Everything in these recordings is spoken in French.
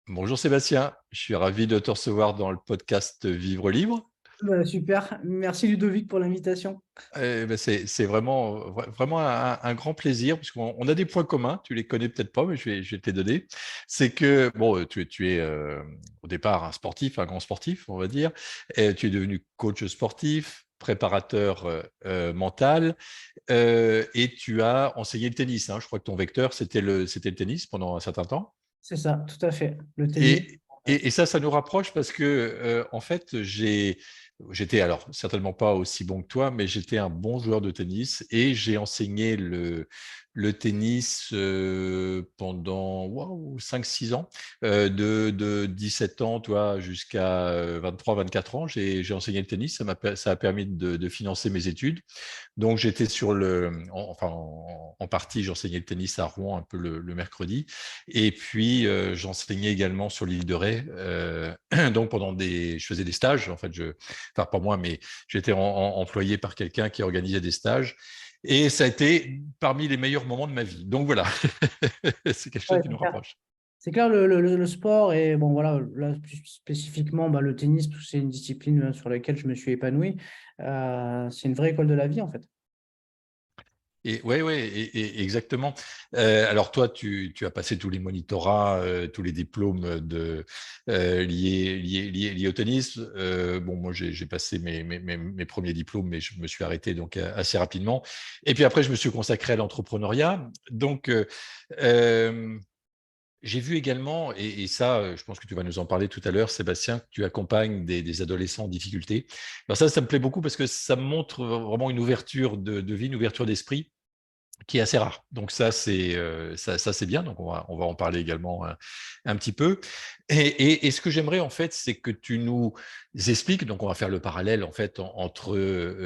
Bonjour Sébastien, je suis ravi de te recevoir dans le podcast Vivre Libre. Super, merci Ludovic pour l'invitation. C'est vraiment un grand plaisir, puisqu'on a des points communs, tu les connais peut-être pas, mais je vais te les donner. C'est que, bon, tu es au départ un sportif, un grand sportif, on va dire, et tu es devenu coach sportif, préparateur mental, et tu as enseigné le tennis, hein. Je crois que ton vecteur, c'était le tennis pendant un certain temps. C'est ça, tout à fait. Le tennis. Et ça nous rapproche parce que, en fait, j'étais alors certainement pas aussi bon que toi, mais j'étais un bon joueur de tennis et j'ai enseigné le tennis pendant 5-6 ans, de 17 ans toi, jusqu'à 23-24 ans. J'ai enseigné le tennis, ça a permis de financer mes études. Donc j'étais en partie, j'enseignais le tennis à Rouen un peu le mercredi. Et puis, j'enseignais également sur l'île de Ré. Donc, je faisais des stages. En fait, enfin, pas moi, mais j'étais employé par quelqu'un qui organisait des stages. Et ça a été parmi les meilleurs moments de ma vie. Donc, voilà, c'est quelque chose Ouais, qui nous c'est clair. rapproche. C'est clair, le sport et bon, voilà, là, plus spécifiquement, bah, le tennis, c'est une discipline sur laquelle je me suis épanoui. C'est une vraie école de la vie, en fait. Et ouais, ouais, exactement. Alors toi, tu as passé tous les monitorats, tous les diplômes liés au tennis. Bon, moi, j'ai passé mes premiers diplômes, mais je me suis arrêté donc assez rapidement. Et puis après, je me suis consacré à l'entrepreneuriat. Donc, euh, j'ai vu également, et ça, je pense que tu vas nous en parler tout à l'heure, Sébastien, que tu accompagnes des adolescents en difficulté. Alors ça me plaît beaucoup parce que ça montre vraiment une ouverture de vie, une ouverture d'esprit qui est assez rare. Donc ça, c'est bien. Donc on va en parler également un petit peu. Et ce que j'aimerais en fait, c'est que tu nous expliques. Donc on va faire le parallèle en fait entre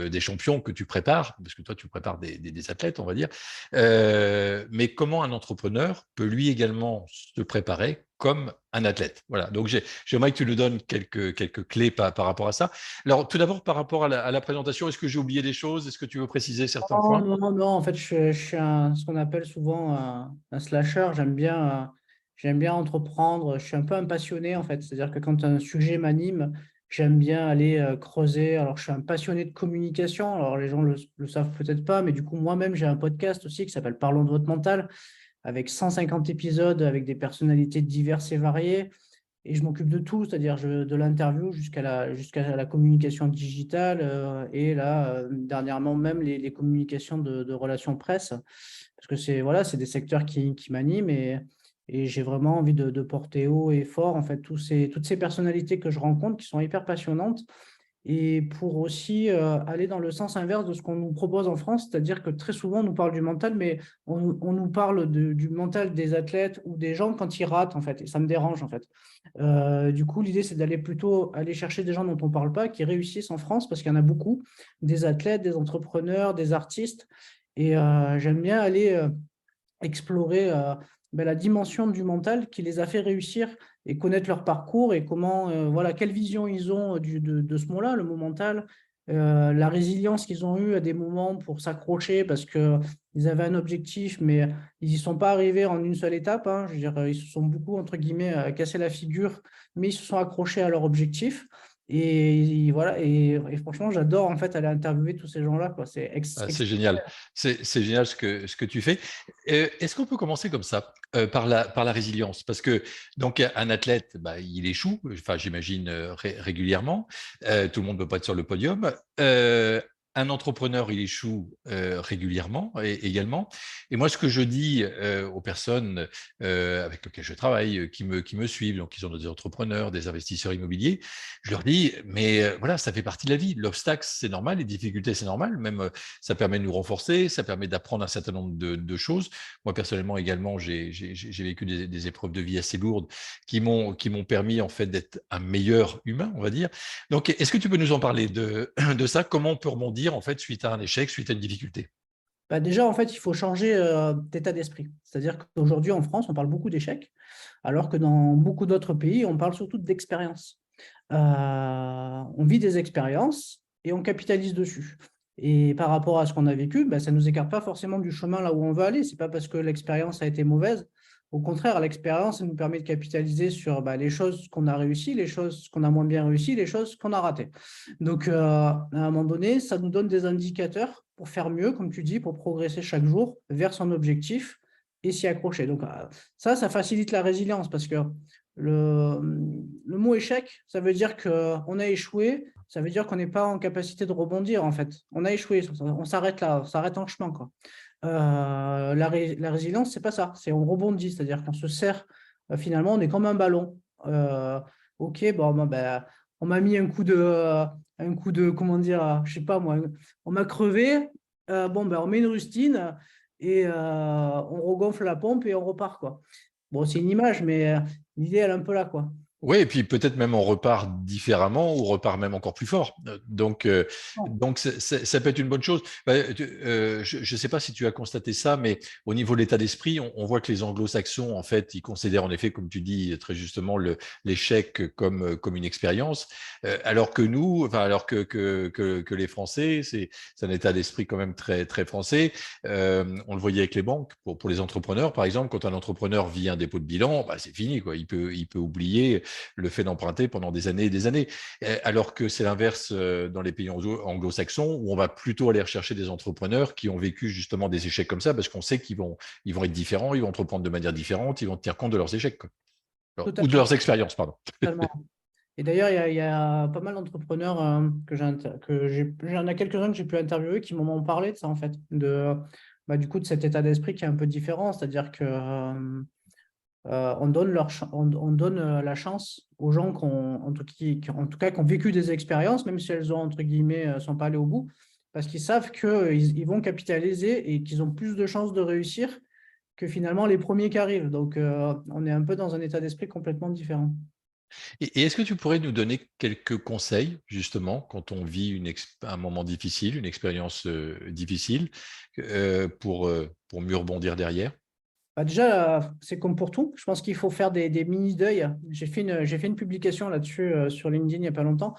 des champions que tu prépares, parce que toi tu prépares des athlètes, on va dire. Mais comment un entrepreneur peut lui également se préparer comme un athlète. Voilà. Donc j'aimerais que tu nous donnes quelques clés par rapport à ça. Alors tout d'abord par rapport à la présentation, est-ce que j'ai oublié des choses? Est-ce que tu veux préciser certains Non, points? non, non, en fait, je suis ce qu'on appelle souvent un slasher. J'aime bien entreprendre. Je suis un peu un passionné, en fait. C'est-à-dire que quand un sujet m'anime, j'aime bien aller creuser. Alors, je suis un passionné de communication. Alors, les gens le savent peut-être pas, mais du coup, moi-même, j'ai un podcast aussi qui s'appelle Parlons de votre mental, avec 150 épisodes, avec des personnalités diverses et variées. Et je m'occupe de tout, c'est-à-dire de l'interview jusqu'à la communication digitale et là, dernièrement même, les communications de relations presse. Parce que c'est des secteurs qui m'animent et j'ai vraiment envie de porter haut et fort en fait, toutes ces personnalités que je rencontre qui sont hyper passionnantes et pour aussi aller dans le sens inverse de ce qu'on nous propose en France, c'est-à-dire que très souvent on nous parle du mental, mais on nous parle du mental des athlètes ou des gens quand ils ratent en fait, et ça me dérange en fait. Du coup, l'idée c'est d'aller plutôt aller chercher des gens dont on ne parle pas, qui réussissent en France, parce qu'il y en a beaucoup, des athlètes, des entrepreneurs, des artistes, et j'aime bien aller explorer la dimension du mental qui les a fait réussir et connaître leur parcours et comment, voilà, quelle vision ils ont de ce mot-là, le mot mental, la résilience qu'ils ont eue à des moments pour s'accrocher parce qu'ils avaient un objectif, mais ils n'y sont pas arrivés en une seule étape, hein. Je veux dire, ils se sont beaucoup, entre guillemets, cassé la figure, mais ils se sont accrochés à leur objectif. Et voilà, et franchement, j'adore en fait aller interviewer tous ces gens-là, quoi. Ah, c'est génial. C'est génial ce que tu fais. Est-ce qu'on peut commencer comme ça, par la résilience? Parce que donc un athlète, bah, il échoue, enfin, j'imagine régulièrement. Tout le monde ne peut pas être sur le podium. Un entrepreneur, il échoue régulièrement également. Et moi, ce que je dis aux personnes avec lesquelles je travaille, qui me suivent, donc qui sont des entrepreneurs, des investisseurs immobiliers, je leur dis, mais voilà, ça fait partie de la vie. L'obstacle, c'est normal, les difficultés, c'est normal. Même ça permet de nous renforcer, ça permet d'apprendre un certain nombre de choses. Moi, personnellement, également, j'ai vécu des épreuves de vie assez lourdes qui m'ont permis, en fait, d'être un meilleur humain, on va dire. Donc, est-ce que tu peux nous en parler de ça? Comment on peut rebondir, en fait, suite à un échec, suite à une difficulté? Bah déjà, en fait, il faut changer d'état d'esprit. C'est-à-dire qu'aujourd'hui, en France, on parle beaucoup d'échecs, alors que dans beaucoup d'autres pays, on parle surtout d'expérience. On vit des expériences et on capitalise dessus. Et par rapport à ce qu'on a vécu, bah, ça ne nous écarte pas forcément du chemin là où on veut aller. C'est pas parce que l'expérience a été mauvaise Au contraire, l'expérience, elle nous permet de capitaliser sur les choses qu'on a réussies, les choses qu'on a moins bien réussies, les choses qu'on a ratées. Donc, à un moment donné, ça nous donne des indicateurs pour faire mieux, comme tu dis, pour progresser chaque jour vers son objectif et s'y accrocher. Donc, ça facilite la résilience parce que le mot échec, ça veut dire qu'on a échoué, ça veut dire qu'on n'est pas en capacité de rebondir, en fait. On a échoué, on s'arrête là, on s'arrête en chemin, quoi. La résilience, c'est pas ça, c'est on rebondit, c'est-à-dire qu'on se serre, finalement, on est comme un ballon. Ok, bon, on m'a mis comment dire, je sais pas moi, on m'a crevé, on met une rustine et on regonfle la pompe et on repart, quoi. Bon, c'est une image, mais l'idée, elle est un peu là, quoi. Oui, et puis peut-être même on repart différemment ou on repart même encore plus fort. Donc ça peut être une bonne chose. Je ne sais pas si tu as constaté ça, mais au niveau de l'état d'esprit, on voit que les anglo-saxons, en fait, ils considèrent en effet, comme tu dis très justement, l'échec comme une expérience, alors que nous, enfin, alors que les Français, c'est un état d'esprit quand même très, très français. On le voyait avec les banques, pour les entrepreneurs, par exemple, quand un entrepreneur vit un dépôt de bilan, bah, c'est fini, quoi. Il peut oublier le fait d'emprunter pendant des années et des années. Alors que c'est l'inverse dans les pays anglo-saxons, où on va plutôt aller rechercher des entrepreneurs qui ont vécu justement des échecs comme ça, parce qu'on sait ils vont être différents, ils vont entreprendre de manière différente, ils vont tenir compte de leurs échecs, quoi. Ou de Totalement, leurs expériences, pardon. totalement. Et d'ailleurs, il y a pas mal d'entrepreneurs j'en ai quelques-uns que j'ai pu interviewer qui m'en ont parlé de ça, en fait, du coup, de cet état d'esprit qui est un peu différent, c'est-à-dire que on donne, on donne la chance aux gens en tout cas, qui ont vécu des expériences, même si elles ont, entre guillemets, sont pas allées au bout, parce qu'ils savent qu'ils vont capitaliser et qu'ils ont plus de chances de réussir que finalement les premiers qui arrivent. Donc, on est un peu dans un état d'esprit complètement différent. Et est-ce que tu pourrais nous donner quelques conseils, justement, quand on vit un moment difficile, une expérience difficile, pour mieux rebondir derrière? Déjà, c'est comme pour tout. Je pense qu'il faut faire des mini-deuils. J'ai fait une publication là-dessus sur LinkedIn il n'y a pas longtemps.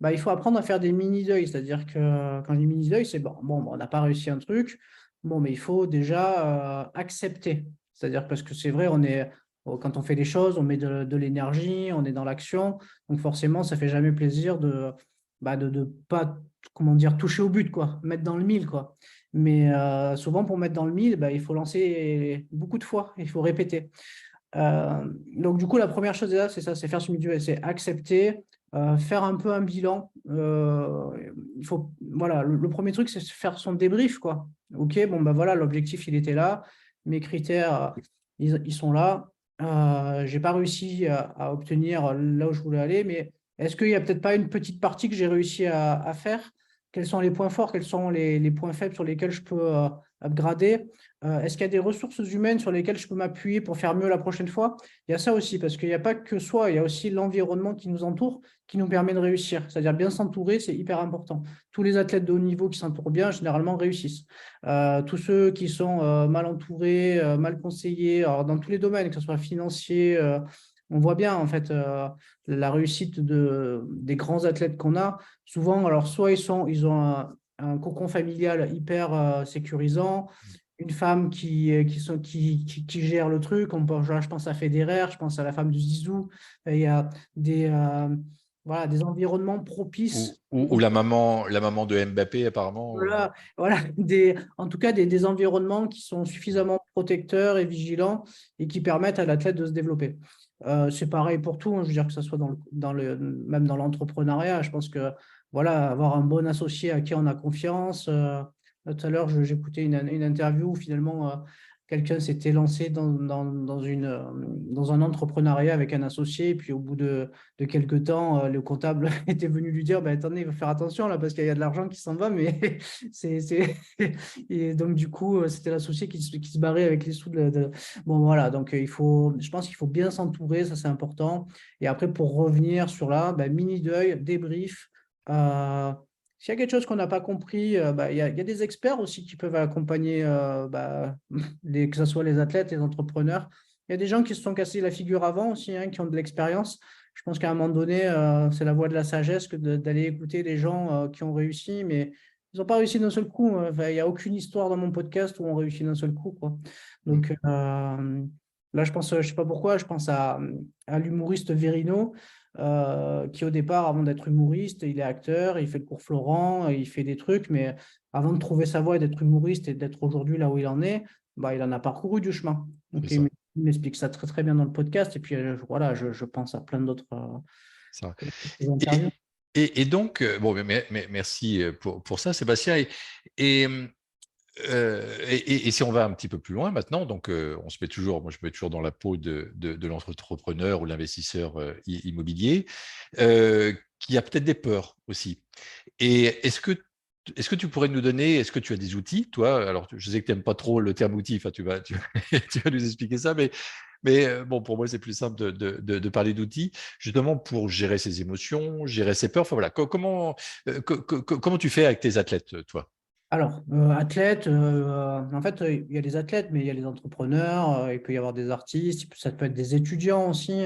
Il faut apprendre à faire des mini-deuils. C'est-à-dire que quand je dis mini-deuil, c'est bon, on n'a pas réussi un truc. Bon, mais il faut déjà accepter. C'est-à-dire parce que c'est vrai, quand on fait les choses, on met de l'énergie, on est dans l'action. Donc forcément, ça fait jamais plaisir de pas, comment dire, toucher au but, quoi, mettre dans le mille, quoi. Mais souvent, pour mettre dans le mille, il faut lancer beaucoup de fois, il faut répéter. Donc, du coup, la première chose, déjà, c'est ça, c'est faire ce milieu, c'est accepter, faire un peu un bilan. Voilà, le premier truc, c'est faire son débrief, quoi. OK, bon, voilà, l'objectif, il était là, mes critères, ils sont là. J'ai pas réussi à obtenir là où je voulais aller, mais est-ce qu'il n'y a peut-être pas une petite partie que j'ai réussi à faire? Quels sont les points forts? Quels sont les points faibles sur lesquels je peux upgrader? Est-ce qu'il y a des ressources humaines sur lesquelles je peux m'appuyer pour faire mieux la prochaine fois? Il y a ça aussi, parce qu'il n'y a pas que soi, il y a aussi l'environnement qui nous entoure, qui nous permet de réussir. C'est-à-dire bien s'entourer, c'est hyper important. Tous les athlètes de haut niveau qui s'entourent bien, généralement, réussissent. Tous ceux qui sont mal entourés, mal conseillés, alors dans tous les domaines, que ce soit financier, on voit bien en fait la réussite des grands athlètes qu'on a. Souvent, alors soit ils ont un cocon familial hyper sécurisant, une femme qui gère le truc. Je pense à Federer, je pense à la femme de Zizou. Il y a voilà, des environnements propices. Ou la maman de Mbappé, apparemment. Voilà, en tout cas des environnements qui sont suffisamment protecteurs et vigilants et qui permettent à l'athlète de se développer. C'est pareil pour tout, hein, je veux dire que ce soit même dans l'entrepreneuriat. Je pense que voilà, avoir un bon associé à qui on a confiance. Tout à l'heure, j'écoutais une interview où finalement quelqu'un s'était lancé dans un entrepreneuriat avec un associé, et puis au bout de quelques temps, le comptable était venu lui dire, attendez, il faut faire attention là parce qu'il y a de l'argent qui s'en va, mais c'est. Et donc du coup, c'était l'associé qui se barrait avec les sous Bon voilà, donc je pense qu'il faut bien s'entourer, ça c'est important. Et après, pour revenir sur là, mini deuil, débrief. S'il y a quelque chose qu'on n'a pas compris, il y a des experts aussi qui peuvent accompagner, que ce soit les athlètes, les entrepreneurs. Il y a des gens qui se sont cassés la figure avant aussi, hein, qui ont de l'expérience. Je pense qu'à un moment donné, c'est la voie de la sagesse que d'aller écouter des gens qui ont réussi, mais ils n'ont pas réussi d'un seul coup. Il n'y a aucune histoire dans mon podcast où on réussit d'un seul coup, quoi. Donc, Là, je pense, je sais pas pourquoi, je pense à l'humoriste Verino, qui au départ, avant d'être humoriste, il est acteur, il fait le cours Florent, il fait des trucs, mais avant de trouver sa voie et d'être humoriste et d'être aujourd'hui là où il en est, bah, il en a parcouru du chemin. C'est Donc, ça. il m'explique ça très, très bien dans le podcast. Et puis, voilà, je pense à plein d'autres Ça. interviews. Et, et donc, bon, merci pour ça, Sébastien. Et, et si on va un petit peu plus loin maintenant, donc on se met toujours, moi je me mets toujours dans la peau de l'entrepreneur ou l'investisseur immobilier, qui a peut-être des peurs aussi. Et est-ce que tu pourrais nous donner, est-ce que tu as des outils, toi? Alors, je sais que tu n'aimes pas trop le terme outil, enfin, tu vas nous expliquer ça, mais bon, pour moi, c'est plus simple de parler d'outils, justement pour gérer ses émotions, gérer ses peurs. Enfin, voilà, comment tu fais avec tes athlètes, toi? Alors, athlète, en fait, il y a les athlètes, mais il y a les entrepreneurs, il peut y avoir des artistes, ça peut être des étudiants aussi.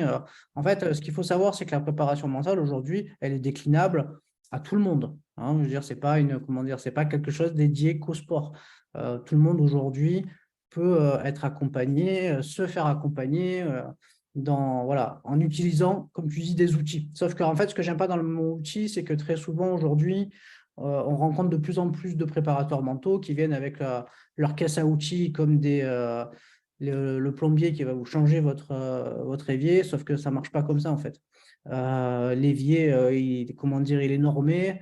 En fait, ce qu'il faut savoir, c'est que la préparation mentale, aujourd'hui, elle est déclinable à tout le monde, hein. Je veux dire, c'est pas comment dire, c'est pas quelque chose dédié qu'au sport. Tout le monde aujourd'hui peut être accompagné, se faire accompagner voilà, en utilisant, comme tu dis, des outils. Sauf qu'en fait, ce que j'aime pas dans le mot outil, c'est que très souvent aujourd'hui, on rencontre de plus en plus de préparateurs mentaux qui viennent avec leur caisse à outils comme le plombier qui va vous changer votre évier, sauf que ça ne marche pas comme ça en fait. L'évier, comment dire, il est normé.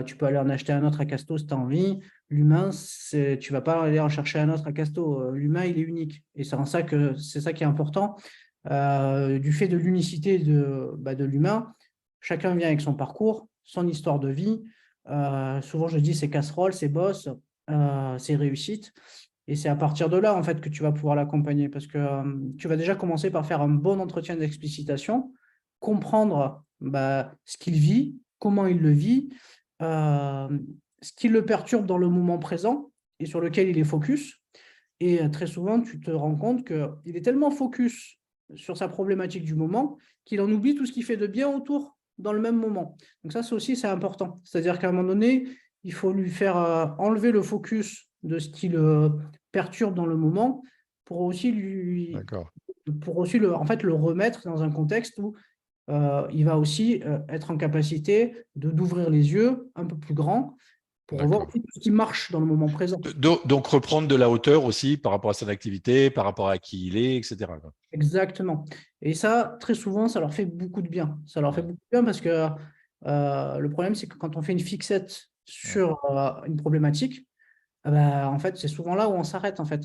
Tu peux aller en acheter un autre à Casto si tu as envie. L'humain, tu ne vas pas aller en chercher un autre à Casto. L'humain, il est unique. Et c'est ça qui est important. Du fait de l'unicité de l'humain, chacun vient avec son parcours, son histoire de vie. Souvent, je dis ses casseroles, ses bosses, ses réussites. Et c'est à partir de là, en fait, que tu vas pouvoir l'accompagner parce que tu vas déjà commencer par faire un bon entretien d'explicitation, comprendre ce qu'il vit, comment il le vit, euh, ce qui le perturbe dans le moment présent et sur lequel il est focus. Et très souvent, tu te rends compte qu'il est tellement focus sur sa problématique du moment qu'il en oublie tout ce qu'il fait de bien autour dans le même moment. Donc ça, c'est important. C'est-à-dire qu'à un moment donné, il faut lui faire enlever le focus de ce qui le perturbe dans le moment pour aussi D'accord. en fait, le remettre dans un contexte où il va aussi être en capacité d'ouvrir les yeux un peu plus grand pour revoir D'accord. tout ce qui marche dans le moment présent. Donc, reprendre de la hauteur aussi par rapport à son activité, par rapport à qui il est, etc., quoi. Exactement. Et ça, très souvent, ça leur fait beaucoup de bien. Ça leur fait Ouais, beaucoup de bien parce que le problème, c'est que quand on fait une fixette ouais, sur une problématique, en fait, c'est souvent là où on s'arrête, en fait.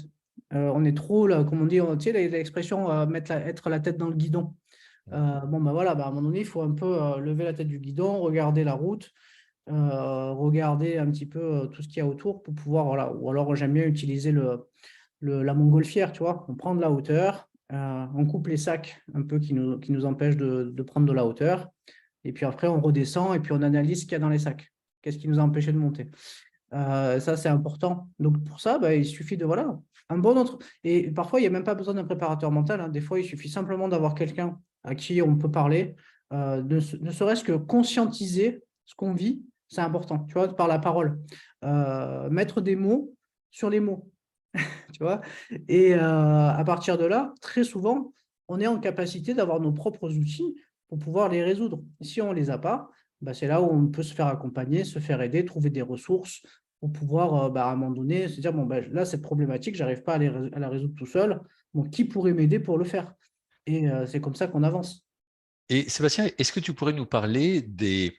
On est trop, là, comme on dit, tu sais, l'expression être la tête dans le guidon. ouais. Bon, voilà, à un moment donné, il faut un peu lever la tête du guidon, regarder la route, regarder un petit peu tout ce qu'il y a autour pour pouvoir, voilà. Ou alors, j'aime bien utiliser la montgolfière, tu vois. On prend de la hauteur, on coupe les sacs un peu qui nous empêchent de prendre de la hauteur. Et puis après, on redescend et puis on analyse ce qu'il y a dans les sacs. Qu'est-ce qui nous a empêché de monter? Ça, c'est important. Donc, pour ça, il suffit de, voilà, un bon entre... Et parfois, il n'y a même pas besoin d'un préparateur mental, hein. Des fois, il suffit simplement d'avoir quelqu'un à qui on peut parler, ne serait-ce que conscientiser ce qu'on vit, c'est important, tu vois, par la parole. Mettre des mots sur les mots, tu vois. Et à partir de là, très souvent, on est en capacité d'avoir nos propres outils pour pouvoir les résoudre. Si on ne les a pas, c'est là où on peut se faire accompagner, se faire aider, trouver des ressources pour pouvoir, à un moment donné, se dire, bon, là, cette problématique, je n'arrive pas à la résoudre tout seul. Bon, qui pourrait m'aider pour le faire? Et c'est comme ça qu'on avance. Et Sébastien, est-ce que tu pourrais nous parler des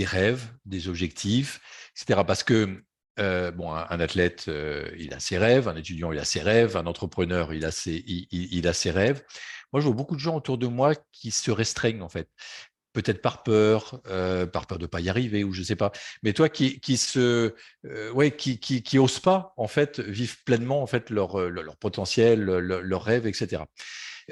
rêves, des objectifs, etc. Parce que bon, un athlète, il a ses rêves, un étudiant, il a ses rêves, un entrepreneur, il a ses rêves. Moi, je vois beaucoup de gens autour de moi qui se restreignent, en fait. Peut-être par peur de ne pas y arriver, ou je ne sais pas. Mais toi, ouais, qui osent pas, en fait, vivre pleinement, en fait, leur potentiel, leurs rêves, etc.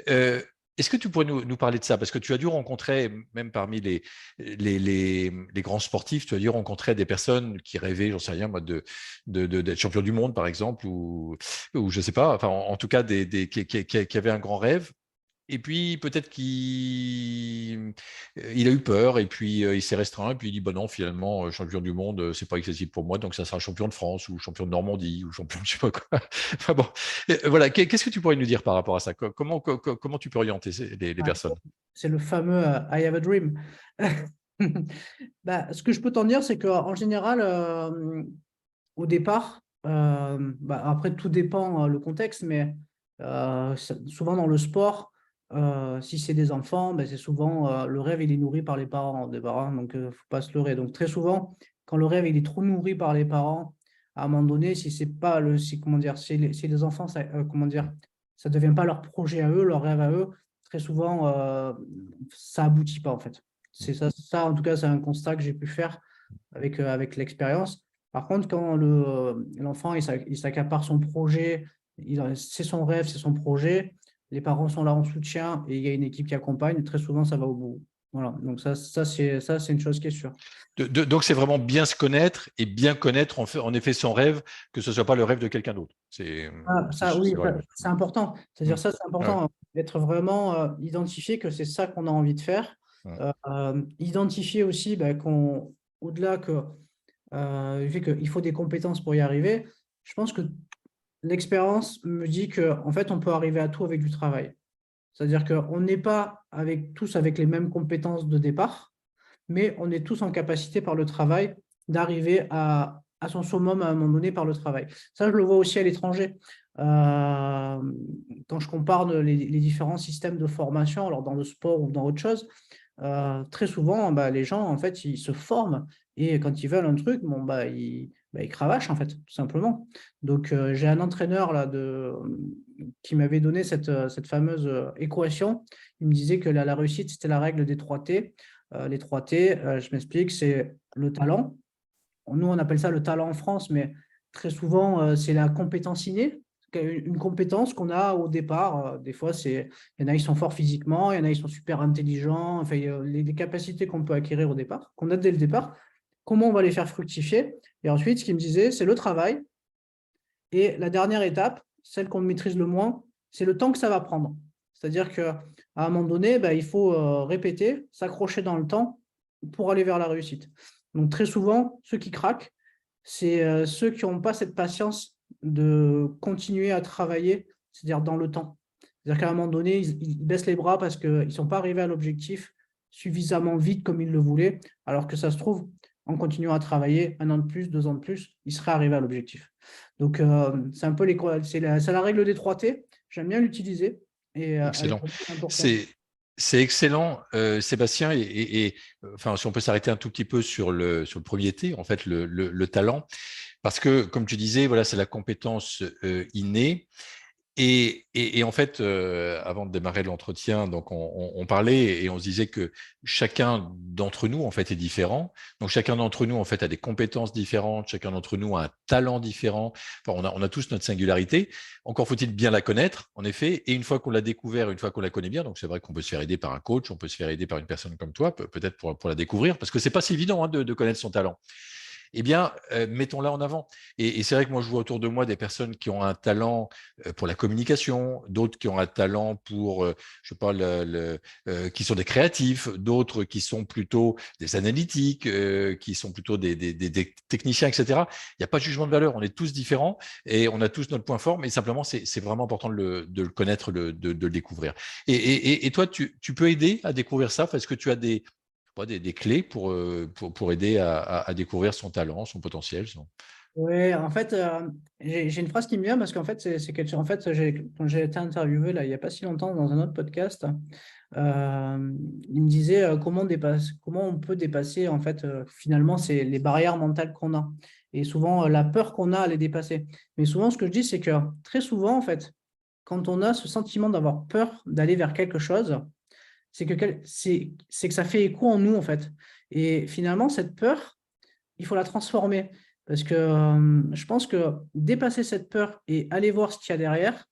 Euh, Est-ce que tu pourrais nous parler de ça? Parce que tu as dû rencontrer, même parmi les grands sportifs, tu as dû rencontrer des personnes qui rêvaient, j'en sais rien, moi, d'être champion du monde, par exemple, ou je ne sais pas, enfin, en tout cas, qui avaient un grand rêve. Et puis peut-être il a eu peur et puis il s'est restreint et puis il dit bah non, finalement, champion du monde, c'est pas accessible pour moi, donc ça sera champion de France ou champion de Normandie ou champion de je sais pas quoi. Enfin bon, voilà, qu'est-ce que tu pourrais nous dire par rapport à ça? Comment tu peux orienter les Ouais, personnes? c'est le fameux I have a dream. Bah, ce que je peux t'en dire, c'est qu'en général, au départ, après tout dépend le contexte, mais souvent dans le sport, si c'est des enfants, ben, c'est souvent le rêve il est nourri par les parents au départ, hein, donc faut pas se leurrer. Donc très souvent, quand le rêve il est trop nourri par les parents, à un moment donné, si c'est pas le, si, comment dire, si les enfants, ça, comment dire, ça devient pas leur projet à eux, leur rêve à eux, très souvent ça aboutit pas en fait. C'est ça en tout cas, c'est un constat que j'ai pu faire avec l'expérience. Par contre, quand l'enfant il s'accapare son projet, c'est son rêve, c'est son projet, les parents sont là en soutien et il y a une équipe qui accompagne, très souvent ça va au bout. Voilà, donc ça c'est une chose qui est sûre. Donc c'est vraiment bien se connaître et bien connaître en effet son rêve, que ce soit pas le rêve de quelqu'un d'autre. Ah, ça, oui, Ouais. c'est important. C'est-à-dire Mm. ça, c'est Ouais. important d'être vraiment identifié que c'est ça qu'on a envie de faire. Mm. Identifier aussi au-delà que vu qu'il faut des compétences pour y arriver, je pense que l'expérience me dit qu'en fait, on peut arriver à tout avec du travail. C'est-à-dire qu'on n'est pas tous avec les mêmes compétences de départ, mais on est tous en capacité par le travail d'arriver à son summum à un moment donné par le travail. Ça, je le vois aussi à l'étranger. Quand je compare les différents systèmes de formation, alors dans le sport ou dans autre chose, très souvent, les gens, en fait, ils se forment et quand ils veulent un truc, ils cravachent, en fait, tout simplement. Donc, j'ai un entraîneur là, qui m'avait donné cette fameuse équation. Il me disait que la réussite, c'était la règle des 3 T. Les 3 T, je m'explique, c'est le talent. Nous, on appelle ça le talent en France, mais très souvent, c'est la compétence innée, une compétence qu'on a au départ. Des fois, il y en a, ils sont forts physiquement, il y en a, ils sont super intelligents. Enfin, les capacités qu'on peut acquérir au départ, qu'on a dès le départ, comment on va les faire fructifier. Et ensuite, ce qu'il me disait, c'est le travail. Et la dernière étape, celle qu'on maîtrise le moins, c'est le temps que ça va prendre. C'est-à-dire qu'à un moment donné, il faut répéter, s'accrocher dans le temps pour aller vers la réussite. Donc très souvent, ceux qui craquent, c'est ceux qui n'ont pas cette patience de continuer à travailler, c'est-à-dire dans le temps. C'est-à-dire qu'à un moment donné, ils baissent les bras parce qu'ils ne sont pas arrivés à l'objectif suffisamment vite comme ils le voulaient, alors que ça se trouve, en continuant à travailler 1 an de plus, 2 ans de plus, ils seraient arrivés à l'objectif. Donc, c'est un peu c'est la règle des 3 T. J'aime bien l'utiliser et elle est Excellent. vraiment importante. C'est excellent, Sébastien. Enfin, si on peut s'arrêter un tout petit peu sur le premier T, en fait, le talent, parce que, comme tu disais, voilà, c'est la compétence innée. Et en fait, avant de démarrer l'entretien, donc on parlait et on se disait que chacun d'entre nous en fait est différent. Donc chacun d'entre nous en fait a des compétences différentes, chacun d'entre nous a un talent différent. Enfin, on a tous notre singularité. Encore faut-il bien la connaître, en effet. Et une fois qu'on l'a découvert, une fois qu'on la connaît bien, donc c'est vrai qu'on peut se faire aider par un coach, on peut se faire aider par une personne comme toi, peut-être pour la découvrir, parce que c'est pas si évident hein, de connaître son talent. Eh bien, mettons-la en avant. Et c'est vrai que moi, je vois autour de moi des personnes qui ont un talent pour la communication, d'autres qui ont un talent pour, je sais pas, qui sont des créatifs, d'autres qui sont plutôt des analytiques, qui sont plutôt des techniciens, etc. Il n'y a pas de jugement de valeur, on est tous différents et on a tous notre point fort, mais simplement, c'est vraiment important de le connaître, de le découvrir. Et toi, tu peux aider à découvrir ça parce que tu as des clés pour aider à découvrir son talent, son potentiel. Oui, en fait, j'ai une phrase qui me vient parce qu'en fait, c'est quelque chose. En fait, quand j'ai été interviewé là, il n'y a pas si longtemps dans un autre podcast, il me disait comment on peut dépasser en fait finalement c'est les barrières mentales qu'on a et souvent la peur qu'on a à les dépasser. Mais souvent, ce que je dis, c'est que très souvent en fait, quand on a ce sentiment d'avoir peur d'aller vers quelque chose, c'est que ça fait écho en nous, en fait. Et finalement, cette peur, il faut la transformer. Parce que je pense que dépasser cette peur et aller voir ce qu'il y a derrière,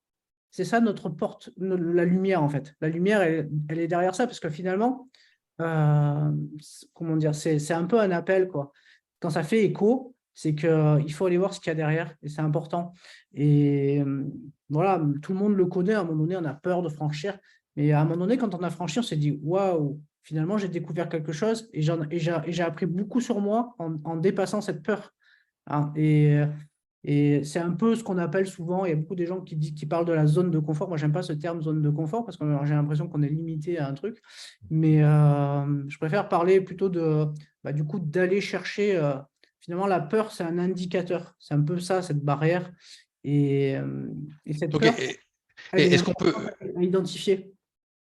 c'est ça notre porte, la lumière, en fait. La lumière, elle est derrière ça, parce que finalement, comment dire, c'est un peu un appel, quoi. Quand ça fait écho, c'est qu'il faut aller voir ce qu'il y a derrière, et c'est important. Et voilà, tout le monde le connaît, à un moment donné, on a peur de franchir, mais à un moment donné, quand on a franchi, on s'est dit, waouh, finalement, j'ai découvert quelque chose et j'ai appris beaucoup sur moi en dépassant cette peur. Hein. Et c'est un peu ce qu'on appelle souvent, il y a beaucoup de gens qui parlent de la zone de confort. Moi, j'aime pas ce terme zone de confort parce que j'ai l'impression qu'on est limité à un truc. Mais je préfère parler plutôt du coup, d'aller chercher. Finalement, la peur, c'est un indicateur. C'est un peu ça, cette barrière. Et, euh, et cette Ok. peur, Et elle est est-ce qu'on peut… importante à identifier.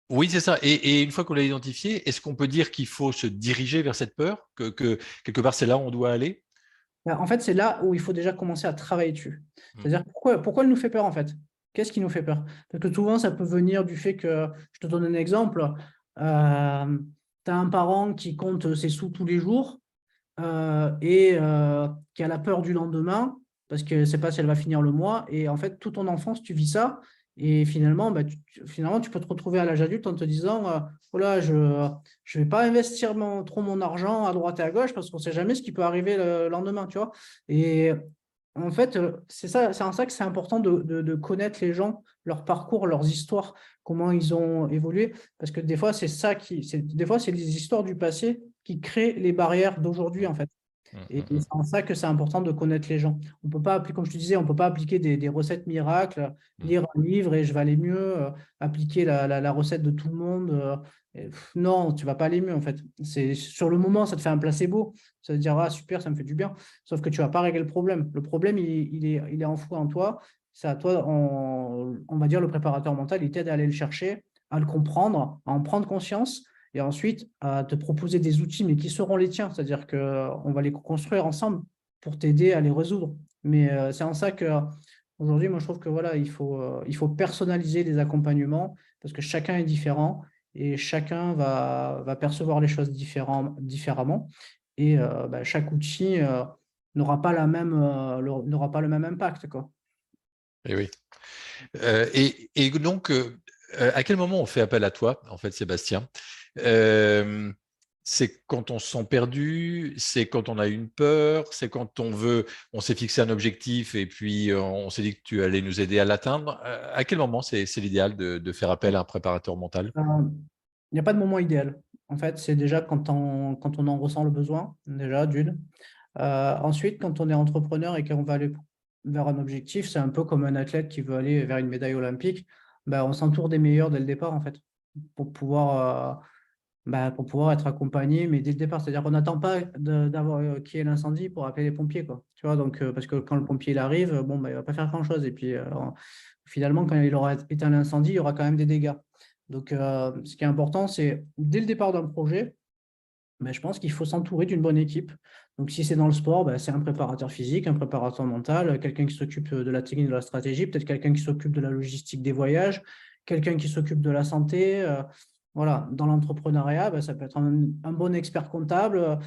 Oui, c'est ça. Et une fois qu'on l'a identifié, est-ce qu'on peut dire qu'il faut se diriger vers cette peur, que quelque part c'est là où on doit aller? En fait, c'est là où il faut déjà commencer à travailler dessus. Hmm. C'est-à-dire, pourquoi elle nous fait peur, en fait? Qu'est-ce qui nous fait peur? Parce que souvent, ça peut venir du fait que, je te donne un exemple, tu as un parent qui compte ses sous tous les jours et qui a la peur du lendemain parce que ne sait pas si elle va finir le mois. Et en fait, toute ton enfance, tu vis ça. Et finalement, finalement, tu peux te retrouver à l'âge adulte en te disant, oh là, je ne vais pas investir trop mon argent à droite et à gauche parce qu'on ne sait jamais ce qui peut arriver le lendemain, tu vois. Et en fait, c'est ça, c'est en ça que c'est important de connaître les gens, leur parcours, leurs histoires, comment ils ont évolué, parce que des fois, des fois, c'est les histoires du passé qui créent les barrières d'aujourd'hui, en fait. Hmm, Et hmm, c'est en ça que c'est important de connaître les gens. On peut pas appliquer, comme je te disais, on peut pas appliquer des recettes miracles, hmm, lire un livre et je vais aller mieux, appliquer la recette de tout le monde. Non, tu vas pas aller mieux en fait. C'est sur le moment, ça te fait un placebo. Ça te dire ah super, ça me fait du bien. Sauf que tu vas pas régler le problème. Le problème, il est enfoui en toi. C'est à toi, on va dire le préparateur mental, il t'aide à aller le chercher, à le comprendre, à en prendre conscience et ensuite à te proposer des outils, mais qui seront les tiens, c'est-à-dire qu'on va les construire ensemble pour t'aider à les résoudre. Mais c'est en ça que aujourd'hui, moi, je trouve que voilà, il faut personnaliser les accompagnements parce que chacun est différent et chacun va percevoir les choses différemment. Et chaque outil n'aura pas le même impact, quoi. eh oui. Et donc, à quel moment on fait appel à toi, en fait, Sébastien? Euh, c'est quand on se sent perdu, c'est quand on a une peur, c'est quand on s'est fixé un objectif et puis on s'est dit que tu allais nous aider à l'atteindre. À quel moment c'est l'idéal de faire appel à un préparateur mental? Euh, Il n'y a pas de moment idéal. En fait, c'est déjà quand on en ressent le besoin, déjà, d'une. Ensuite, quand on est entrepreneur et qu'on va aller vers un objectif, c'est un peu comme un athlète qui veut aller vers une médaille olympique. Ben, on s'entoure des meilleurs dès le départ, en fait, pour pouvoir être accompagné, mais dès le départ. C'est-à-dire qu'on n'attend pas d'avoir qu'il y ait l'incendie pour appeler les pompiers, quoi. Tu vois, donc, parce que quand le pompier il arrive, bon, ben, il ne va pas faire grand-chose. Et puis, finalement, quand il aura éteint l'incendie, il y aura quand même des dégâts. Donc, ce qui est important, c'est dès le départ d'un projet, ben, je pense qu'il faut s'entourer d'une bonne équipe. Donc, si c'est dans le sport, ben, c'est un préparateur physique, un préparateur mental, quelqu'un qui s'occupe de la technique, de la stratégie, peut-être quelqu'un qui s'occupe de la logistique des voyages, quelqu'un qui s'occupe de la santé. Voilà, dans l'entrepreneuriat, ben, ça peut être un bon expert comptable,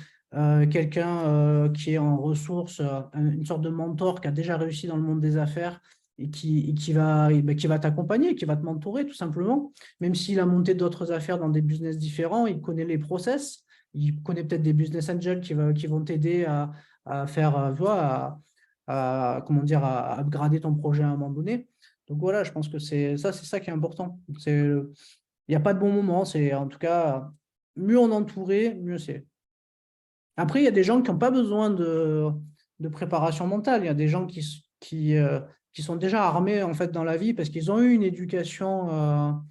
quelqu'un qui est en ressources, une sorte de mentor qui a déjà réussi dans le monde des affaires et qui va t'accompagner, qui va te mentorer tout simplement. Même s'il a monté d'autres affaires dans des business différents, il connaît les process. Il connaît peut-être des business angels qui vont t'aider à faire, tu vois, comment dire, à upgrader ton projet à un moment donné. Donc voilà, je pense que c'est ça qui est important. Il n'y a pas de bon moment, c'est en tout cas, mieux on est entouré, mieux c'est. Après, il y a des gens qui n'ont pas besoin de préparation mentale. Il y a des gens qui sont déjà armés en fait dans la vie parce qu'ils ont eu une éducation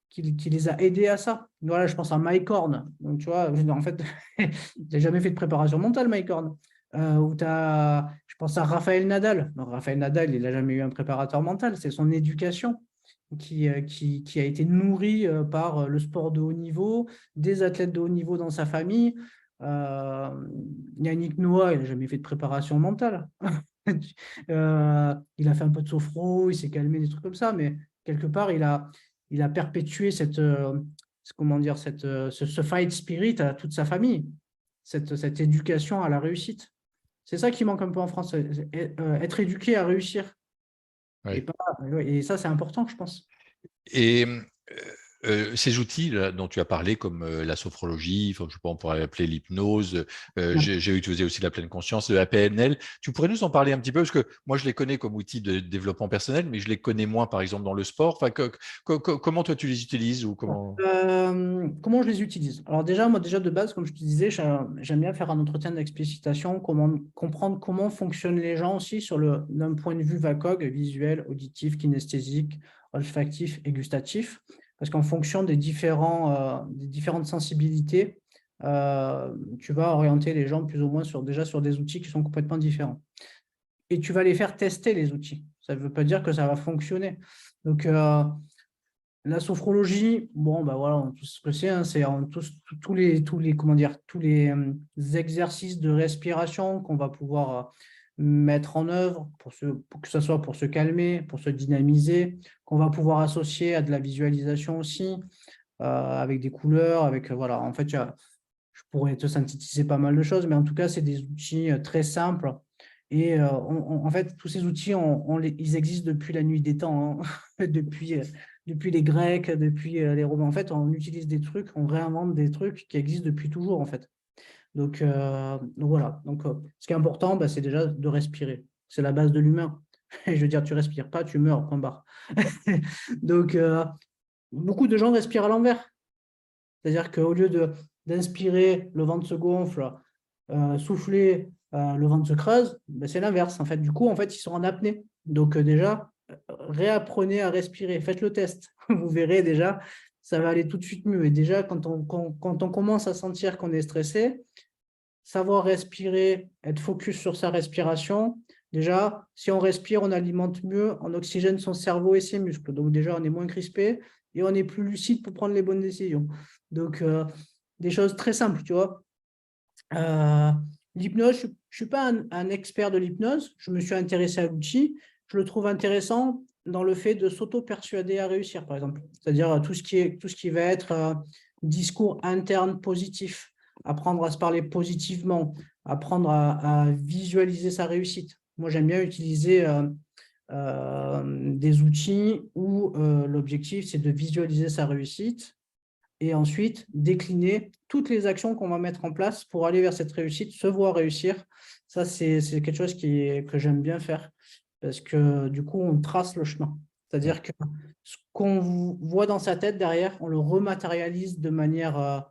qui les a aidés à ça. Voilà, je pense à Mike Horn. Donc, tu vois, en fait, j'ai jamais fait de préparation mentale, Mike Horn. Je pense à Raphaël Nadal. Non, Raphaël Nadal, il n'a jamais eu un préparateur mental. C'est son éducation qui a été nourrie par le sport de haut niveau, des athlètes de haut niveau dans sa famille. Euh, Yannick Noah, il n'a jamais fait de préparation mentale. Il a fait un peu de sophro, il s'est calmé, des trucs comme ça, mais quelque part, il a perpétué comment dire, ce fight spirit à toute sa famille, cette éducation à la réussite. C'est ça qui manque un peu en France, être éduqué à réussir. Et, Oui. pas, et ça, c'est important, je pense. Et Ces outils là, dont tu as parlé, comme la sophrologie, enfin, je sais pas, on pourrait appeler l'hypnose, j'ai utilisé aussi la pleine conscience, la PNL. Tu pourrais nous en parler un petit peu, parce que moi, je les connais comme outils de développement personnel, mais je les connais moins, par exemple, dans le sport. Enfin, comment toi, tu les utilises ou comment... Comment je les utilise? Alors déjà, moi déjà de base, comme je te disais, j'aime bien faire un entretien d'explicitation, comprendre comment fonctionnent les gens aussi d'un point de vue VACOG, visuel, auditif, kinesthésique, olfactif et gustatif, parce qu'en fonction des différentes sensibilités, tu vas orienter les gens plus ou moins déjà sur des outils qui sont complètement différents. Et tu vas les faire tester les outils. Ça ne veut pas dire que ça va fonctionner. Donc, la sophrologie, bon, bah voilà, tout ce que c'est, hein, c'est comment dire, tous les exercices de respiration qu'on va pouvoir mettre en œuvre pour que ce soit pour se calmer, pour se dynamiser, qu'on va pouvoir associer à de la visualisation aussi, avec des couleurs, voilà, en fait, je pourrais te synthétiser pas mal de choses, mais en tout cas, c'est des outils très simples. Et en fait, tous ces outils, ils existent depuis la nuit des temps, hein. Depuis les Grecs, depuis les Romains. En fait, on utilise des trucs, on réinvente des trucs qui existent depuis toujours, en fait. Donc voilà. Donc, ce qui est important, bah, c'est déjà de respirer. C'est la base de l'humain. Et je veux dire, tu respires pas, tu meurs, point barre. Donc, beaucoup de gens respirent à l'envers. C'est-à-dire qu'au lieu d'inspirer, le ventre se gonfle, souffler, le ventre se creuse, ben c'est l'inverse. En fait, du coup, en fait, ils sont en apnée. Donc déjà, réapprenez à respirer. Faites le test. Vous verrez déjà, ça va aller tout de suite mieux. Et déjà, quand on commence à sentir qu'on est stressé, savoir respirer, être focus sur sa respiration, déjà, si on respire, on alimente mieux en oxygène son cerveau et ses muscles. Donc déjà, on est moins crispé et on est plus lucide pour prendre les bonnes décisions. Donc, des choses très simples, tu vois. L'hypnose, je ne suis pas un expert de l'hypnose. Je me suis intéressé à l'outil. Je le trouve intéressant dans le fait de s'auto-persuader à réussir, par exemple. C'est-à-dire tout ce qui va être discours interne positif, apprendre à se parler positivement, apprendre à visualiser sa réussite. Moi, j'aime bien utiliser des outils où l'objectif, c'est de visualiser sa réussite et ensuite décliner toutes les actions qu'on va mettre en place pour aller vers cette réussite, se voir réussir. Ça, c'est quelque chose que j'aime bien faire parce que du coup, on trace le chemin. C'est-à-dire que ce qu'on voit dans sa tête derrière, on le rematérialise de manière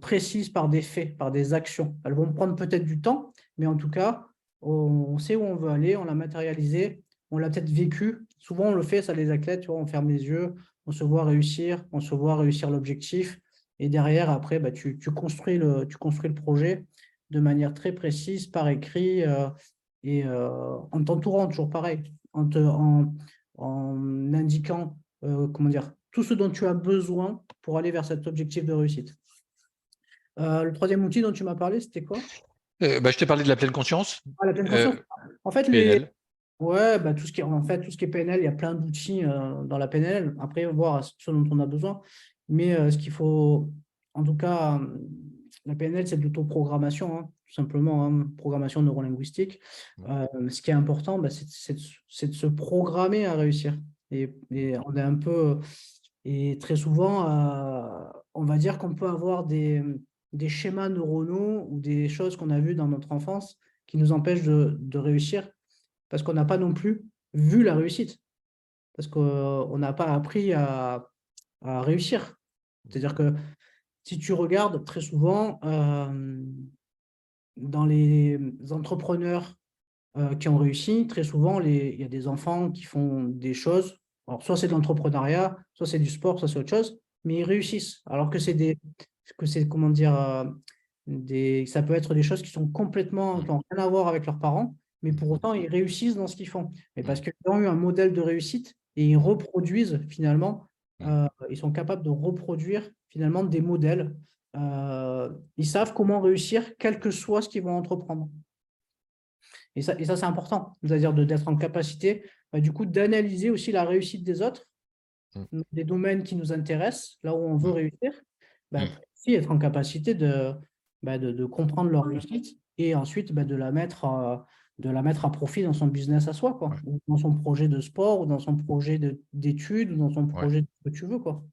précise par des faits, par des actions. Elles vont prendre peut-être du temps, mais en tout cas, on sait où on veut aller, on l'a matérialisé, on l'a peut-être vécu. Souvent, on le fait, ça les athlètes, tu vois, on ferme les yeux, on se voit réussir l'objectif. Et derrière, après, bah, tu construis tu construis le projet de manière très précise, par écrit, et en t'entourant, toujours pareil, en indiquant comment dire, tout ce dont tu as besoin pour aller vers cet objectif de réussite. Le troisième outil dont tu m'as parlé, c'était quoi? Bah, je t'ai parlé de la pleine conscience, Ah, la pleine conscience. En fait, PNL. ouais, bah, tout ce qui est PNL, il y a plein d'outils dans la PNL. Après, voir ce dont on a besoin. Mais ce qu'il faut, en tout cas, la PNL, c'est de l'autoprogrammation, hein, tout simplement, hein, programmation neurolinguistique. Ce qui est important, bah, c'est de se programmer à réussir. Et on est un peu, et très souvent, on va dire qu'on peut avoir des schémas neuronaux ou des choses qu'on a vues dans notre enfance qui nous empêchent de réussir parce qu'on n'a pas non plus vu la réussite, parce qu'on n'a pas appris à réussir. C'est-à-dire que si tu regardes très souvent dans les entrepreneurs qui ont réussi, très souvent, il y a des enfants qui font des choses. Alors, soit c'est de l'entrepreneuriat, soit c'est du sport, soit c'est autre chose, mais ils réussissent. Alors comment dire, ça peut être des choses qui sont complètement, qui n'ont rien à voir avec leurs parents, mais pour autant, ils réussissent dans ce qu'ils font. Mais parce qu'ils ont eu un modèle de réussite et ils reproduisent finalement, ils sont capables de reproduire finalement des modèles. Ils savent comment réussir, quel que soit ce qu'ils vont entreprendre. Et ça c'est important, c'est-à-dire d'être en capacité, du coup, d'analyser aussi la réussite des autres, des domaines qui nous intéressent, là où on veut réussir, pour aussi être en capacité de comprendre leur réussite et ensuite de la mettre à profit dans son business à soi, quoi, ou dans son projet de sport, ou dans son projet d'études, ou dans son projet de ce que tu veux, quoi.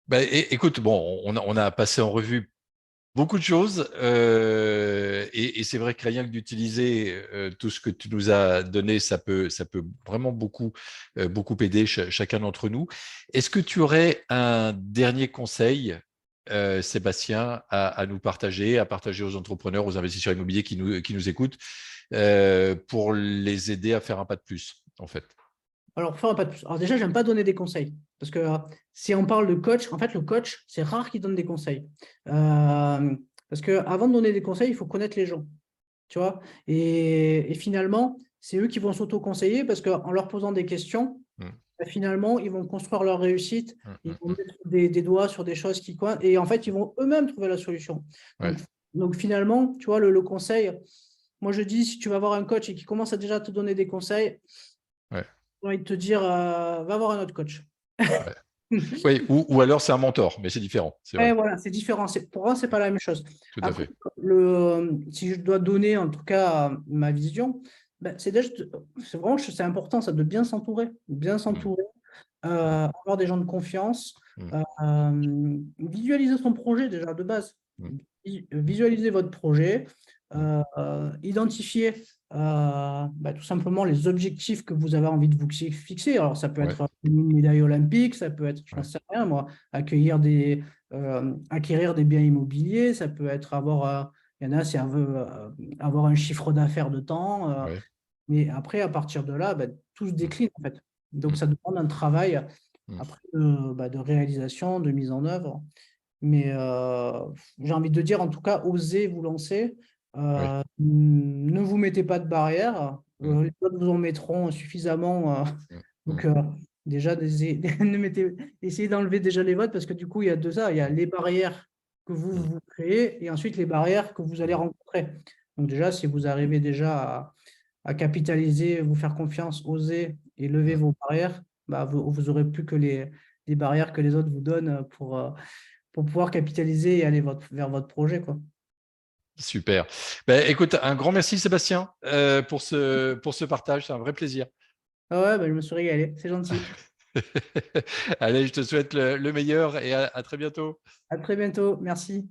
Bah, écoute, bon, on a passé en revue beaucoup de choses et c'est vrai que rien que d'utiliser tout ce que tu nous as donné, ça peut vraiment beaucoup aider chacun d'entre nous. Est-ce que tu aurais un dernier conseil, Sébastien, à nous partager, à partager aux entrepreneurs, aux investisseurs immobiliers qui nous écoutent, pour les aider à faire un pas de plus, en fait? Alors, faire un pas de plus. Alors déjà, j'aime pas donner des conseils. Parce que si on parle de coach, en fait, le coach, c'est rare qu'il donne des conseils. Parce qu'avant de donner des conseils, il faut connaître les gens. Tu vois? Et finalement, c'est eux qui vont s'auto-conseiller parce qu'en leur posant des questions, Mm, bah, finalement, ils vont construire leur réussite, mm, ils mm, vont mm. mettre des doigts sur des choses qui coincent, et en fait, ils vont eux-mêmes trouver la solution. Ouais, Donc finalement, tu vois, le conseil, moi je dis, si tu vas voir un coach et qui commence à déjà te donner des conseils, ouais, j'ai envie de te dire, va voir un autre coach. ouais. Oui, ou alors c'est un mentor, mais c'est différent, c'est Ouais, vrai, voilà, c'est différent. Pour moi, c'est pas la même chose. tout à Après, fait. si je dois donner en tout cas ma vision, ben, c'est vraiment c'est important ça de bien Mm, s'entourer, mm, avoir des gens de confiance, mm, visualiser son projet déjà de base, mm, visualiser votre projet, mm. identifier tout simplement les objectifs que vous avez envie de vous fixer. Alors, ça peut Ouais, être une médaille olympique, ça peut être, je n'en ouais, sais rien, moi, acquérir des biens immobiliers, ça peut être il y en a, c'est avoir un chiffre d'affaires de temps. ouais. Mais après, à partir de là, tout se Mm, décline en fait. Donc, mm, ça demande un travail mm. après de réalisation, de mise en œuvre. Mais j'ai envie de dire, en tout cas, osez vous lancer. Ouais. Ne vous mettez pas de barrière. Mm, Les autres vous en mettront suffisamment. mm, Donc, mm, déjà, essayez d'enlever déjà les votes parce que du coup, il y a deux ça. Il y a les barrières que mm, vous créez et ensuite les barrières que vous allez mm, rencontrer. Donc, déjà, si vous arrivez déjà à capitaliser, vous faire confiance, oser et lever mm. vos barrières, vous aurez plus que les barrières que les autres vous donnent pour pouvoir capitaliser et aller vers votre projet, quoi. Super. Ben, écoute, un grand merci Sébastien pour ce partage, c'est un vrai plaisir. Ah ouais, je me suis régalé, c'est gentil. Allez, je te souhaite le meilleur et à très bientôt. À très bientôt, merci.